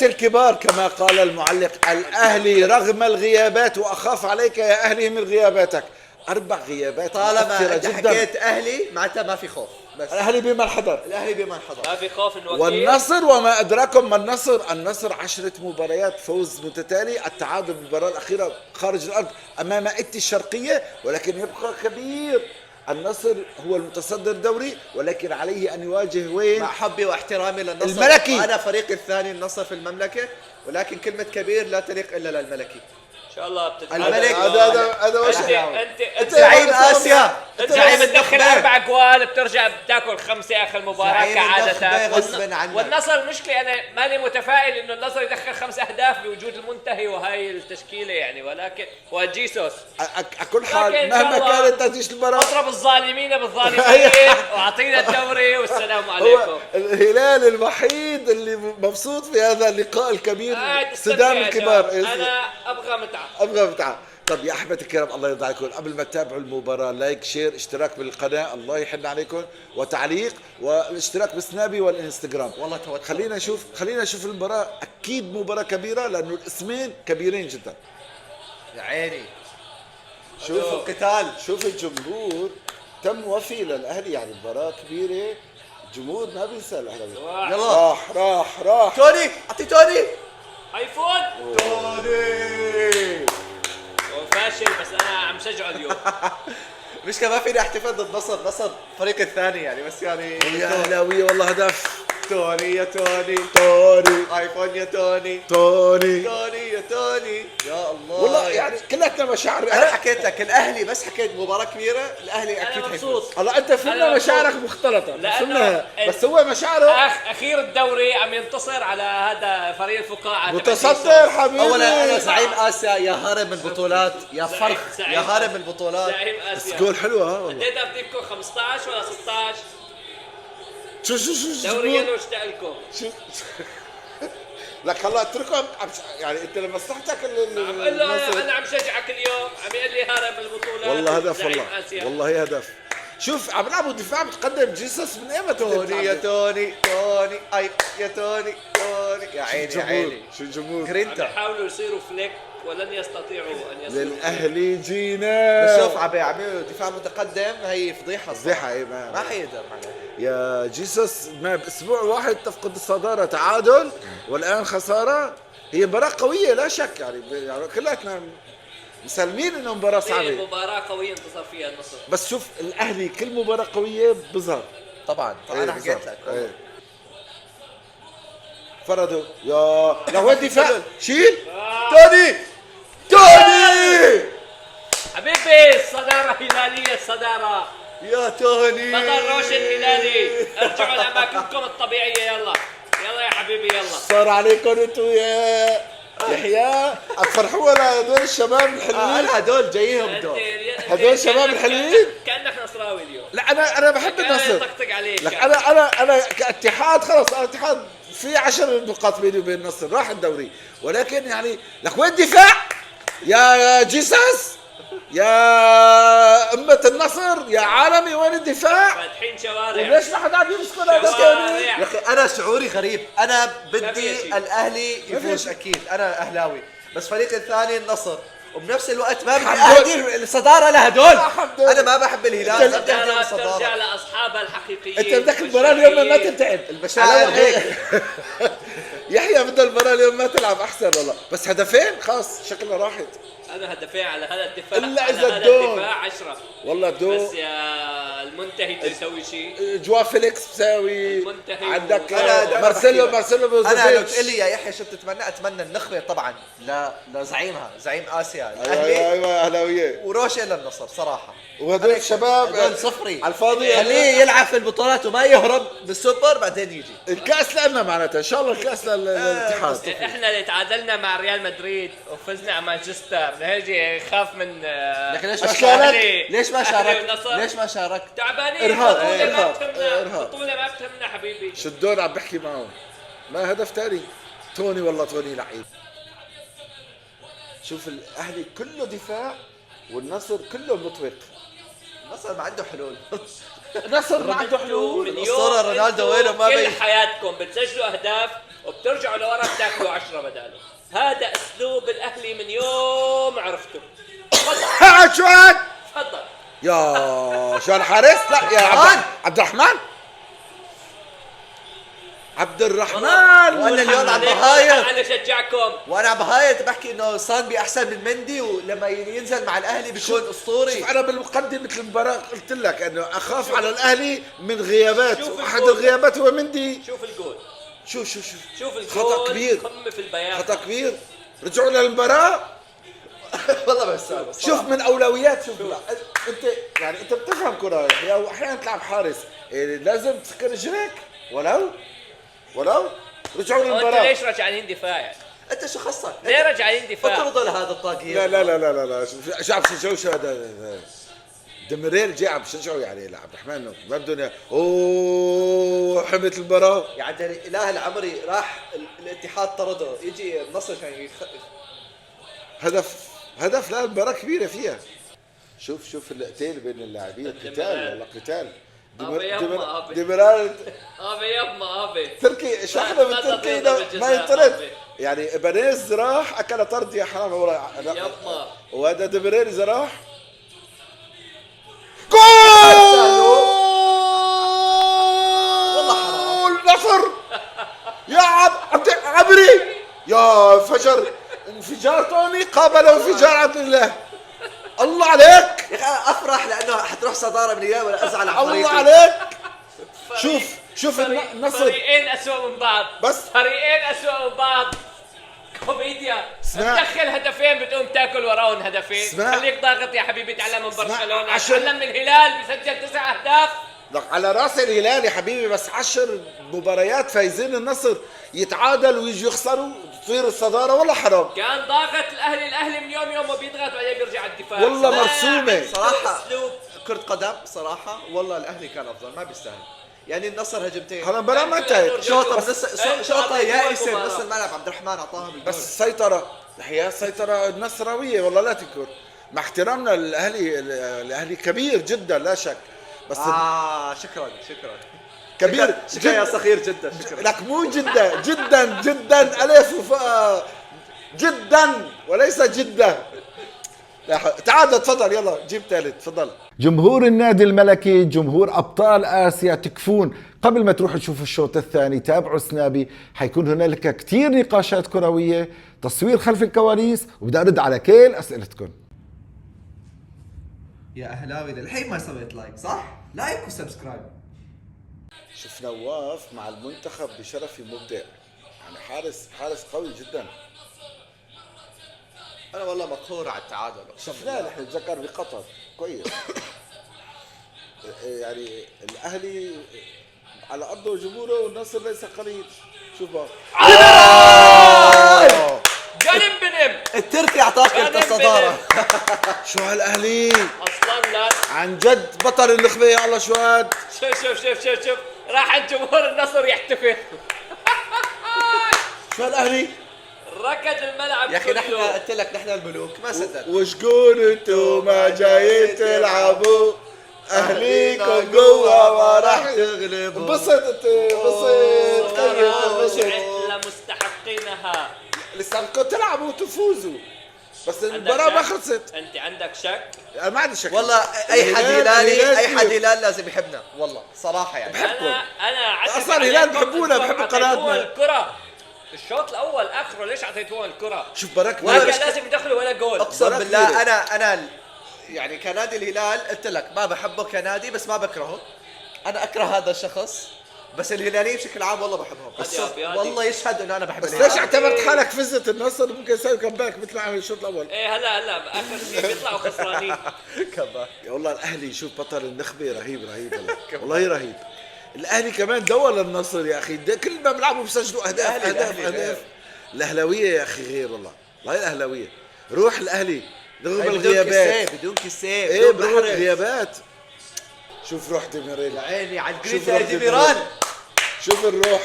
الكبار كما قال المعلق الأهلي رغم الغيابات، وأخاف عليك يا أهلي من غياباتك. 4 غيابات طالما انت حكيت اهلي معناتها ما في خوف. بس الأهلي بمن حضر، الاهلي بمن حضر، ما في خوف من وكيل. والنصر وما أدراكم ما النصر 10 مباريات فوز متتالي، التعادل بالمباراة الأخيرة خارج الأرض أمام إتي الشرقية، ولكن يبقى كبير. النصر هو المتصدر الدوري، ولكن عليه أن يواجه وين؟ مع حبي واحترامي للنصر الملكي. وأنا فريق الثاني النصر في المملكة، ولكن كلمة كبير لا تليق إلا للملكي. ان شاء الله بتتعلم. الملك هذا وش انت زعيم آسيا، انت عم تدخل 4 جوال بترجع بتاكل 5 اخر مباراه زعيم كعاده. النخبة غصباً عنك. والنصر مشكله، انا ماني متفائل انه النصر يدخل 5 أهداف بوجود المنتهي وهي التشكيله يعني، ولكن وجيسوس كل حال لكن إن شاء مهما الله كانت نتيجة المباراة اضرب الظالمين بالظالمين واعطينا الدوري والسلام عليكم. هو الهلال الوحيد اللي مبسوط في هذا اللقاء الكبير. سدان الكبار. انا ابغى متعه. طب يا احبتي الكرام، الله يرضى عليكم، قبل ما تتابعوا المباراه لايك شير اشتراك بالقناه، الله يحن عليكم، وتعليق والاشتراك بالسنابي والانستغرام. والله توتر. خلينا نشوف المباراه. اكيد مباراه كبيره لانه الاسمين كبيرين جدا. يا عيني شوف القتال، شوف الجمهور تم وفي للاهلي، يعني مباراه كبيره، الجمهور ما بينسى الاهلاوي. يلا راح توني، اعطي توني ايفون. توني هو فاشل بس انا عم شجعه اليوم. مش ما فيني احتفل ضد نصر الفريق الثاني يعني، بس يعني يا اهلاويه والله هدف. توني يا توني، ايفون يا توني يا توني يا الله. والله يعني كلاتنا مشاعر. انا حكيت لك الاهلي، بس حكيت مباراه كبيره الاهلي اكيد انا مبسوط. هلا انت فهمنا مشاعرك مختلطه، لأنه بس هو مشاعره اخير الدوري عم ينتصر على هذا فريق الفقاعه. متصدر حبيبي. اولا انا زعيم اسيا، يا هارب من البطولات، يا فرخ يا هارب من البطولات. زعيم اسيا. جول حلوه ها والله. قد ترتيبكم 15 ولا 16؟ شو دوري يلو اشتاق لكم. لك هلا اتركهم يعني انت لمصلحتك عم قل له انا عم شجعك اليوم، عم يقول لي هارب من البطولات. والله هدف، زعيم والله آسيا. والله هدف. شوف عم نلعبوا دفاع متقدم. جيسوس من ايمتى توني يا توني اي يا توني يا عيني يا عيني. شو الجمهور عم جرينتا يحاولوا يصيروا فليك ولن يستطيعوا ان يصلوا. للاهلي جينا. بس شوف عم يعملوا دفاع متقدم، هي فضيحه فضيحه. ايه ما حيقدر عليه. يا جيسوس، ما باسبوع واحد تفقد الصداره، تعادل والان خساره. هي مباراه قويه لا شك، يعني كلاتنا مسلمين انه مباراه صعبه، مباراه قويه انتصر فيها النصر. بس شوف الاهلي كل مباراه قويه بظهر. طبعا انا حكيت لك. فرضوا يا لو الدفاع شيل. توني حبيبي الصداره هلاليه، الصداره يا توني بطل روشن هلالي. ارجعوا لاماكنكم الطبيعيه. يلا يا حبيبي يلا. صار عليكم انتوا يا يحيى تفرحوا هدول الشباب الحلوين. هدول جايهم دور. هدول الشباب الحلوين. كانك نصراوي اليوم. لا انا بحب النصر. طقطق عليك. لك انا كاتحاد خلص، الاتحاد في 10 نقاط بيني وبين النصر، راح الدوري، ولكن يعني لك وين الدفاع يا جيساس يا أمة النصر يا عالمي؟ وين الدفاع؟ فاتحين شوارع. وليش ما حدا عم يمسك هذا يا اخي انا شعوري غريب، انا بدي الاهلي يفوز اكيد، انا اهلاوي، بس فريق الثاني النصر، وبنفس الوقت ما بدي اهدي الصداره لهدول. انا ما بحب الهلال، بدي اهدي ترجع الصداره. لاصحابها الحقيقيين. انت بدك المباراه اليوم ما تنتهي المشاعر هيك. يحيى بده المباراه اليوم ما تلعب احسن والله، بس هدفين خلاص شكلها راحت. انا هدفين على هذا الدفاع، إلا على إذا هذا الدور. الدفاع 10 والله بس يا المنتهي بده يسوي شيء. جوا فيليكس بساوي، المنتهي عندك أنا مارسيلو انا لو بروزوفيتش. تقول لي يا يحيى شو بتتمنى؟ اتمنى النخبه طبعا لزعيمها، زعيم اسيا ايوه الاهلي، ايوه اهلاويه، وروشه للنصر صراحه. وهدول الشباب هدول صفري على الفاضي. خليه يلعب في البطولات وما يهرب بالسوبر بعدين يجي. الكاس لنا معناتها ان شاء الله الكاس للاتحاد. احنا اللي تعادلنا مع ريال مدريد وفزنا على مانشستر، نجي خاف من لكن ليش أهلي. ليش ما أهلي شاركت؟ والنصر. ليش ما شاركت؟ تعبانين. إرهاب. بطولة ما إرهاب. بتهمنا، إرهاب. بطولة ما بتهمنا حبيبي. شدون عم بحكي معهم، ما هدف تاني. توني والله توني لعيب. شوف الاهلي كله دفاع والنصر كله مطوق. النصر ما عنده حلول. النصر ما عنده حلول. من يوم الأسطورة رونالدو انتوا وينه ما كل بين. حياتكم بتسجلوا اهداف وبترجعوا لورا بتاكلوا 10 بداله. هذا اسلوب الاهلي من يوم عرفته. تفضل شو هاد؟ تفضل. يا شو الحارس؟ لا يا عبد الرحمن عبد الرحمن. وانا اليوم عم بهايط، انا شجعكم. وانا عم بهايط بحكي انه صانبي احسن من مندي، ولما ينزل مع الاهلي بيكون اسطوري. شوف انا بالمقدمة المباراة قلت لك انه اخاف على الاهلي من غيابات، شوف واحد الجول. الغيابات هو مندي. شوف الجول. شوف شوف الجول. خطأ كبير، قمة في البيان. خطأ كبير. رجعوا للمباراة. والله بس شوف من اولويات، شوف لا. انت يعني انت بتفهم كرة يا اخي، واحيانا تلعب حارس إيه لازم تسكر رجليك ولو رجعوا انت للمباراة. ليش راجعين دفاع يعني؟ انت شو خصك؟ ليه راجعين دفاع؟ اطردوا لهذا الطاقية. لا شو عم تشجعوا؟ شو هذا دمريل جاي عم بشجعوا يعني لعبد الرحمن ما بدهم اوه حملت المباراة. يعني الاله العمري راح الاتحاد طرده، يجي النصر عشان هدف لا المباراة كبيرة فيها. شوف القتال بين اللاعبين، قتال والله قتال. ديميرال ابي تركي شو احنا بالتركي ما ينطرد يعني. بنيز راح اكل طرد يا حرام يما. وهذا ديميرال اذا راح جول والله حرام. نصر يا عبري يا فجر انفجار توني قابله انفجار عبد الله. الله عليك يا اخي افرح لانه حتروح صداره من اياه، ولا ازعل على الله فريقي. عليك. شوف النصر فريقين اسوء من بعض، بس فريقين اسوء من بعض. كوميديا. تدخل هدفين بتقوم تاكل وراهم هدفين. خليك ضاغط يا حبيبي. تعلم من برشلونه، تعلم من الهلال بيسجل 9 اهداف. لك على راس الهلال يا حبيبي، بس 10 مباريات فايزين النصر يتعادل ويجي يخسروا تصير الصداره. والله حرام. كان ضاغط الاهلي من يوم وبيضغط بعدين بيرجع الدفاع. والله مرسومه صراحه كرة قدم صراحه، والله الاهلي كان افضل، ما بيستاهل. يعني النصر هجمتين، خلص المباراه ما انتهت. شوطه يائسه بنص الملعب، عبد الرحمن اعطاها بالجول. بس سيطره الحقيقه، سيطره النصراويه والله لا تنكر. مع احترامنا الاهلي كبير جدا لا شك، بس شكرا كبير شكرا يا صغير جدا. شكرا لك مو جدا الف وفاء جدا وليس جده. تعال تفضل يلا جيب ثالث تفضل. جمهور النادي الملكي، جمهور ابطال اسيا، تكفون قبل ما تروحوا تشوفوا الشوط الثاني تابعوا سنابي، حيكون هنالك كتير نقاشات كرويه، تصوير خلف الكواليس، وبدي ارد على كل اسئلتكم. يا اهلاوي للحين ما سويت لايك صح؟ لايك وسبسكرايب. شوف نواف مع المنتخب بشرفي مبدع، يعني حارس قوي جدا. انا والله مقهور على التعادل. شفناه نحن نتذكر بقطر كويس. يعني الاهلي على ارضه وجمهوره والنصر ليس قليل. شوف بقى قلب بنم. التركي اعطاك انت الصداره. شو هالاهلي اصلا لا عن جد بطل النخبه يا الله. شو هاد؟ شوف راح الجمهور النصر يحتفل. شو هالاهلي ركض الملعب يا اخي نحن كله. قلت لك نحن الملوك ما صدق. وشكون انتو ما جايين تلعبوا؟ اهليكم جوا ما راح تغلبوا. انبسط انت انبسط كيف انبسط. لمستحقينها. لسه بدكم تلعبوا وتفوزوا بس المباراة ما خلصت. انت عندك شك؟ انا ما عندي شك والله اي حد هلالي اي حد هلال لازم يحبنا والله صراحه يعني. انا اصلا الهلال بحبونا بحبوا قناتنا. الكرة الشوط الاول اخره ليش اعطيتوهم الكرة؟ شوف براك ولا كان لازم يدخلوا ولا جول. اقسم بالله انا يعني كنادي الهلال قلت لك ما بحبه كنادي بس ما بكرهه. انا اكره هذا الشخص، بس الهلاليين بشكل عام والله بحبهم. بس والله يشهد انه انا بحب بس ليش اعتبرت حالك فزت النصر ممكن يسوي كمباك مثل ما عمل الشوط الاول؟ ايه هلا باخر شيء بيطلعوا خسرانين. كمباك يا والله الاهلي شوف بطل النخبه رهيب والله رهيب. الاهلي كمان دور للنصر يا اخي، كل ما بيلعبوا بيسجلوا اهداف. الاهلاويه يا اخي غير والله الاهلاويه. روح الاهلي رغم الغيابات بدون كسيف ايه بدون غيابات. شوف روح ديميرال يا عيني على الجريتا يا ديميرال. شوف الروح.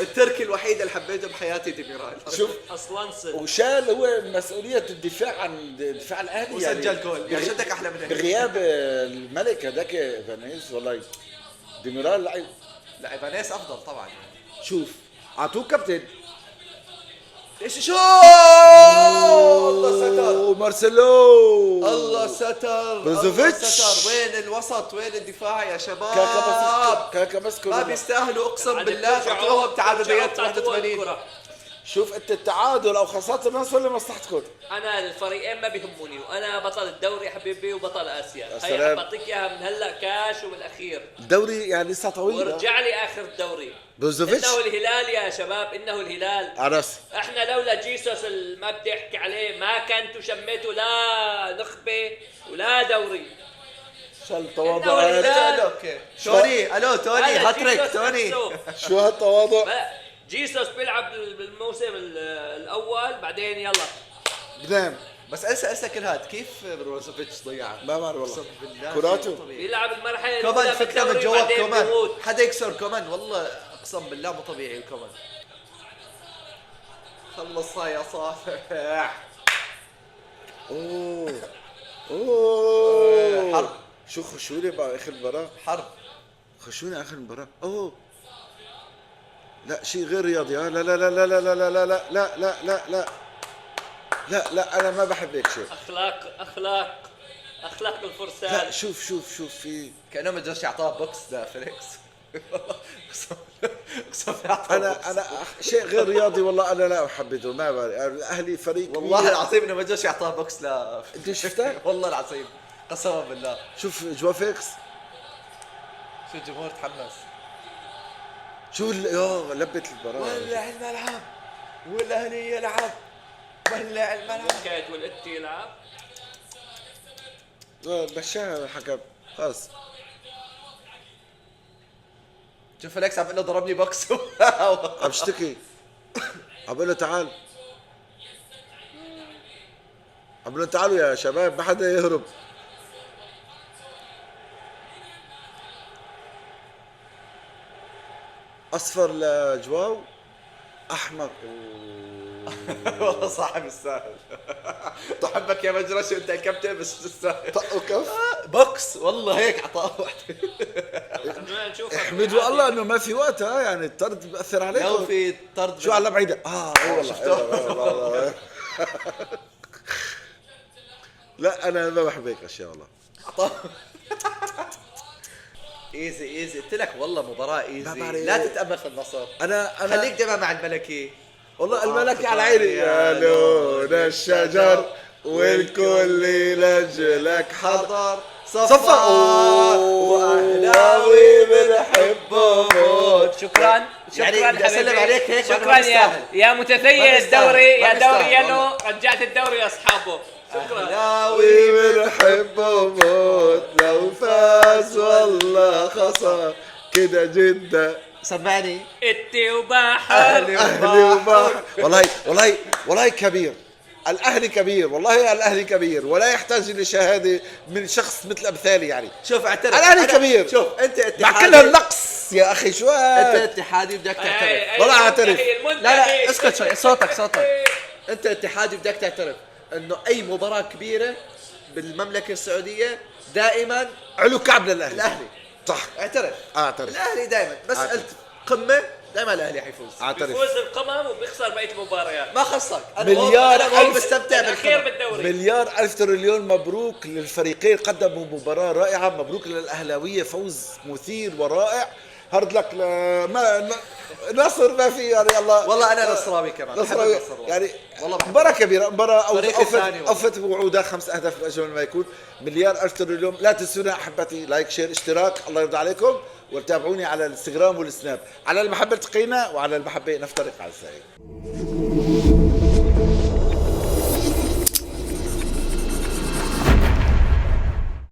التركي الوحيد اللي حبيته بحياتي ديميرال. شوف اصلا وشال هو مسؤوليه الدفاع عن دفاع الاهلي وسجل يعني جول. يا شدك احلى من هيك بغياب الملك هذاك فانيس. والله ديميرال لعيب. لا فانيس افضل طبعا. شوف اعطوه كابتن ايش شو الله ستر، مارسيلو، الله ستر، بروزوفيتش. الله ستر. وين الوسط، وين الدفاع يا شباب؟ كاكا مسكوا ما بيستاهلوا اقسم بالله، تعطوهم تعادليات 81. شوف انت التعادل او خساره النصر لمصلحتكم. انا الفريقين ما بيهموني، وانا بطل الدوري حبيبي وبطل اسيا. يا هي سلام. بعطيك اياها من هلا كاش وبالاخير، الدوري يعني لسه طويل. وارجع لي اخر الدوري. بروزوفيتش انه الهلال يا شباب، انه الهلال. على راسي. احنا لولا جيسوس اللي ما بدي احكي عليه ما كنتوا شميتوا لا نخبه ولا دوري. شو إنه التواضع الهلال. اوكي توني، الو توني، هذا هاتريك جيسوس توني. نفسه. شو هالتواضع. جيسوس بيلعب بالموسم الاول، بعدين يلا بنام. بس انسى كل هاد، كيف بروزوفيتش ضيعها؟ ما بعرف والله. اقسم بالله كراته. شيء طبيعي. بيلعب المرحله كومان الاولى فكنا من بالدوري جوا بعدين كومان، بيموت. حدا يكسر كومان والله اقسم بالله مو طبيعي الكومان. خلصها يا صافح. اوه حرب. شو خشوني بقى اخر المباراة. حرب. خشوني اخر المباراة. اوه لا شيء غير رياضي. لا لا لا لا لا لا لا لا لا لا لا لا لا لا انا ما بحب هيك شيء. اخلاق الفرسان. لا شوف في كانه ما جاش يعطاه بوكس ده فيليكس. اقسم انا شيء غير رياضي والله. انا لا احبذه. ما بعرف. الاهلي فريق والله كبير. العظيم انه ما جاش يعطاه بوكس لا. انت شفتها؟ والله العظيم قسما بالله. شوف جوا فيكس. شو الجمهور تحمس. شو يا لبت المباراة. ولع الملعب والاهلي يلعب. ولع الملعب. كايت والاتي يلعب. مشاها الحكم خلص. شوف فليكس عم يقول له ضربني بوكس. عم اشتكي. عم بقول له تعال. عم بقول له تعالوا يا شباب ما حدا يهرب. اصفر لجواو، احمر. والله صاحب الساهل. بحبك يا مجرش وانت الكابتن بس تستاهل. طقوا كف. بوكس والله هيك عطاه واحد. خلونا نشوف. احمدوا الله انه ما في وقت. يعني الطرد بأثر لو عليكم. في طرد شو على بعيدة. اي والله. شفته. لا انا ما بحب هيك اشياء والله. عطاه. ايزي قلت لك والله مباراة ايزي. بعرف. لا تتأمل في النصر. انا خليك دايما مع الملكي. والله الملكي على عيني. يا لون الشجر والكل لجلك حضر. صفا واهلاوي بنحبه موت. شكرا يعني بدي اسلم حبيبي. عليك هيك. شكرا يا ما متثير بيستاهل. الدوري ما يا دوري بيستاهل يلو. رجعت الدوري لاصحابه. شكرا. اهلاوي بنحبه موت. لو فاز والله خسر كده جدا. سمعني. اتي وبحر. اهلي وبحر. والله كبير. الاهلي كبير والله. الاهلي كبير ولا يحتاج لشهاده من شخص مثل امثالي. يعني شوف اعترف. الاهلي كبير. شوف انت مع اتحادي. كل هالنقص يا اخي شو انت هاد؟ اتحادي بدك تعترف. والله اعترف. لا اسكت شوي. صوتك. انت اتحادي بدك تعترف انه اي مباراة كبيرة بالمملكة السعودية دائما علو كعب للاهلي. الاهلي. صح. اعترف. اعترف. الاهلي دائما بس اعترف. قلت قمة دائما الاهلي حيفوز. اعترف. بيفوز القمم وبيخسر بقيه المباريات. ما خصك. مليار انا ألف. بستمتع الاخير بالقمة. بالدوري. مليار ألف تريليون مبروك للفريقين. قدموا مباراة رائعة. مبروك للأهلاوية. فوز مثير ورائع. هارد لك نصر ما في يعني. الله والله انا نصراوي كمان. نصراوي بحب النصر والله. يعني. والله بحب مباراة كبيرة. مباراة فريق الثاني والله. أوفت بوعودها 5 أهداف أجمل ما يكون. مليار ألف تريليون. لا تنسونا أحبتي لايك شير اشتراك. الله يرضى عليكم. وتابعوني على الانستغرام والسناب. على المحبة التقينا وعلى المحبة نفترق على السعيد.